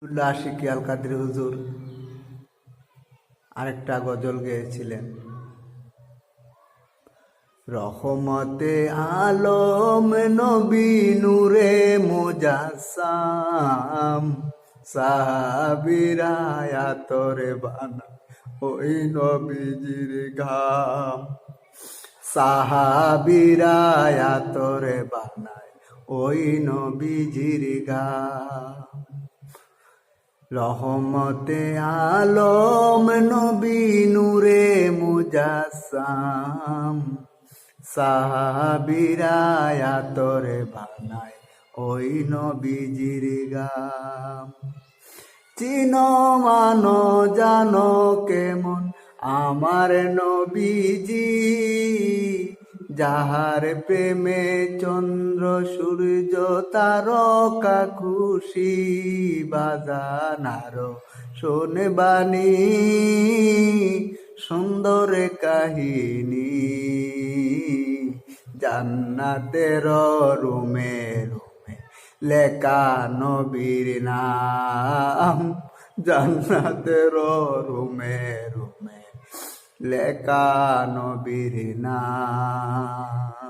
আশিকি আল কাদের হুজুর আরেকটা গজল গেয়েছিলেন। রহমতে আলম নবী নূরে মুজাসসাম, সাহাবীরা আতরে বানা ওই নবীজির ঘাম। সাহাবীরা আতরে বানায় ওই নবীজির ঘাম। রহমতে আলম নবী নূরে মুজাসসাম, সাহাবীরা আতরে বানায় ওই নবীজির গাম। চিনো মানো জানো কেমন আমার নবীজি, যাহার প্রেমে চন্দ্র সূর্য তারকা খুশি। বাজানারো শোনে বাণী সুন্দর কাহিনী, জান্নাতের রুমে রুমে লেখা নবীর নাম। জান্নাতের রুমে রুমে লেখা নবীর নাম।